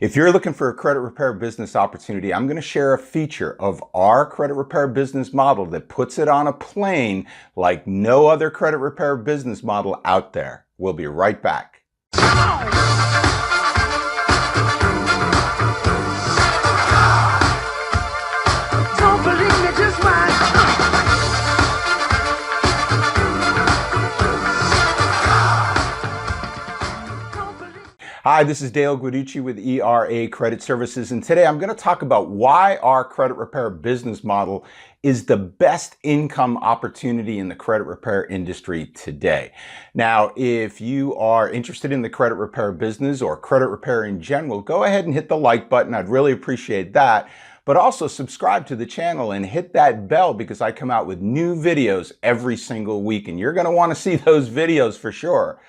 If you're looking for a credit repair business opportunity, I'm going to share a feature of our credit repair business model that puts it on a plane like no other credit repair business model out there. We'll be right back. Don't believe me, just watch. Hi, this is Dale Guiducci with ERA Credit Services, and today I'm going to talk about why our credit repair business model is the best income opportunity in the credit repair industry today. Now, if you are interested in the credit repair business or credit repair in general, go ahead and hit the like button. I'd really appreciate that. But also subscribe to the channel and hit that bell because I come out with new videos every single week, and you're going to want to see those videos for sure.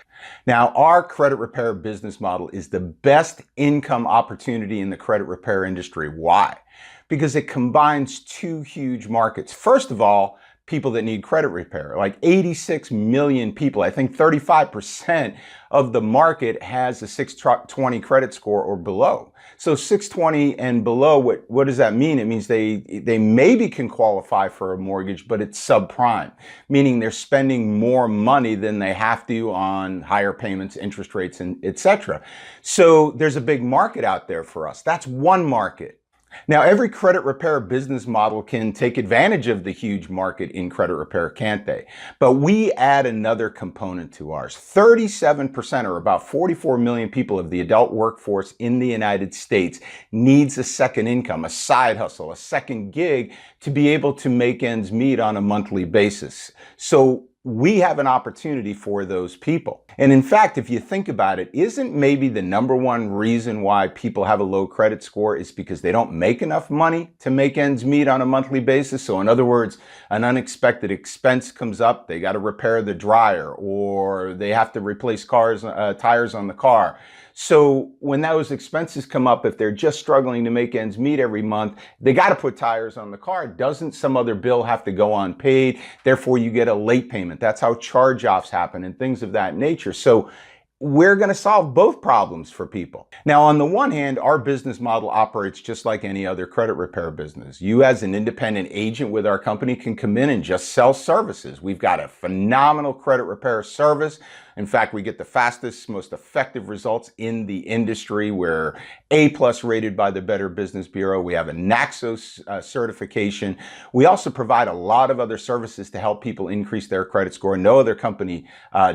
Now, our credit repair business model is the best income opportunity in the credit repair industry. Why? Because it combines two huge markets. First of all, people that need credit repair, like 86 million people. I think 35% of the market has a 620 credit score or below. So 620 and below, what does that mean? It means they maybe can qualify for a mortgage, but it's subprime, meaning they're spending more money than they have to on higher payments, interest rates, and etc. So there's a big market out there for us. That's one market. Now, every credit repair business model can take advantage of the huge market in credit repair, can't they? But we add another component to ours. 37%, or about 44 million people of the adult workforce in the United States, needs a second income, a side hustle, a second gig to be able to make ends meet on a monthly basis. So we have an opportunity for those people. And in fact, if you think about it, isn't maybe the number one reason why people have a low credit score is because they don't make enough money to make ends meet on a monthly basis? So in other words, an unexpected expense comes up, they got to repair the dryer, or they have to replace tires on the car. So when those expenses come up, if they're just struggling to make ends meet every month, they got to put tires on the car. Doesn't some other bill have to go unpaid? Therefore, you get a late payment. That's how charge-offs happen and things of that nature. So we're going to solve both problems for people. Now, on the one hand, our business model operates just like any other credit repair business. You as an independent agent with our company can come in and just sell services. We've got a phenomenal credit repair service. In fact, we get the fastest, most effective results in the industry. We're A+ rated by the Better Business Bureau. We have a Naxos certification. We also provide a lot of other services to help people increase their credit score. No other company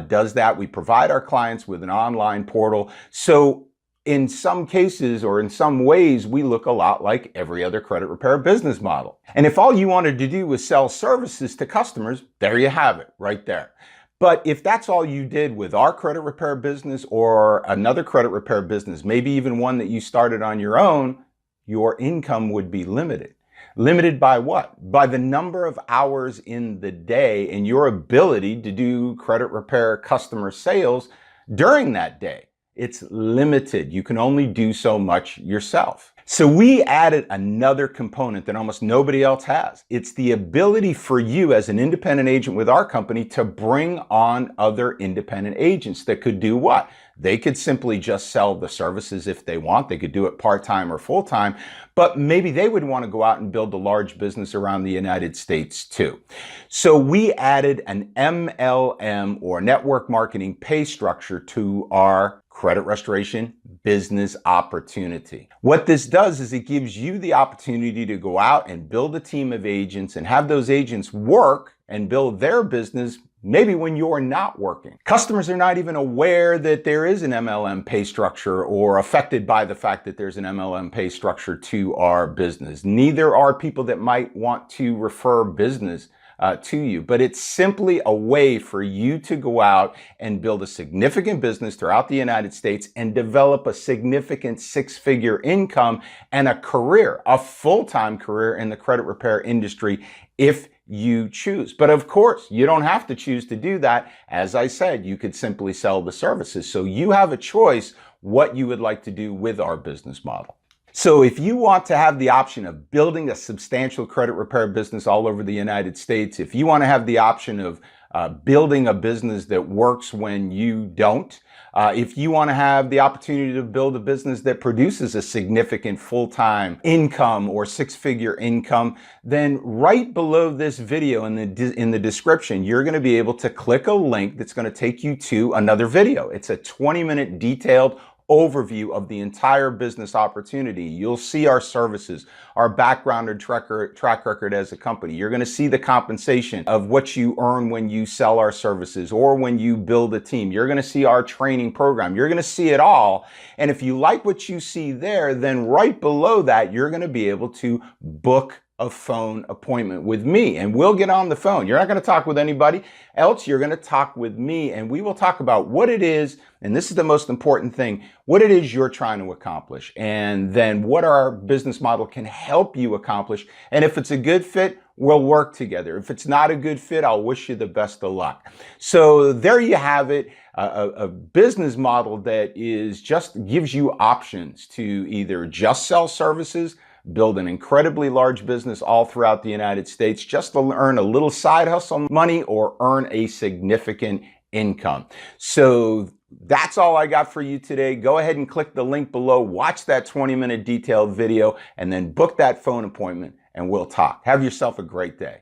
does that. We provide our clients with an online portal. So in some cases, or in some ways, we look a lot like every other credit repair business model. And if all you wanted to do was sell services to customers, there you have it, right there. But if that's all you did with our credit repair business or another credit repair business, maybe even one that you started on your own, your income would be limited. Limited by what? By the number of hours in the day and your ability to do credit repair customer sales during that day. It's limited. You can only do so much yourself. So we added another component that almost nobody else has. It's the ability for you as an independent agent with our company to bring on other independent agents that could do what? They could simply just sell the services if they want. They could do it part-time or full-time, but maybe they would want to go out and build a large business around the United States too. So we added an MLM, or network marketing pay structure, to our credit restoration business opportunity. What this does is it gives you the opportunity to go out and build a team of agents and have those agents work and build their business maybe when you're not working. Customers are not even aware that there is an MLM pay structure or affected by the fact that there's an MLM pay structure to our business. Neither are people that might want to refer business to you, but it's simply a way for you to go out and build a significant business throughout the United States and develop a significant six-figure income and a career, a full-time career in the credit repair industry if you choose. But of course, you don't have to choose to do that. As I said, you could simply sell the services. So you have a choice what you would like to do with our business model. So if you want to have the option of building a substantial credit repair business all over the United States, if you want to have the option of building a business that works when you don't. If you want to have the opportunity to build a business that produces a significant full-time income or six-figure income, then right below this video in the description, you're going to be able to click a link that's going to take you to another video. It's a 20-minute detailed overview of the entire business opportunity. You'll see our services, our background and track record as a company. You're going to see the compensation of what you earn when you sell our services or when you build a team. You're going to see our training program. You're going to see it all. And if you like what you see there, then right below that, you're going to be able to book a phone appointment with me, and we'll get on the phone. You're not going to talk with anybody else. You're going to talk with me, and we will talk about what it is, and this is the most important thing, what it is you're trying to accomplish, and then what our business model can help you accomplish. And if it's a good fit, we'll work together. If it's not a good fit, I'll wish you the best of luck. So there you have it. A business model that is just gives you options to either just sell services, build an incredibly large business all throughout the United States just to earn a little side hustle money or earn a significant income. So that's all I got for you today. Go ahead and click the link below, watch that 20-minute detailed video, and then book that phone appointment and we'll talk. Have yourself a great day.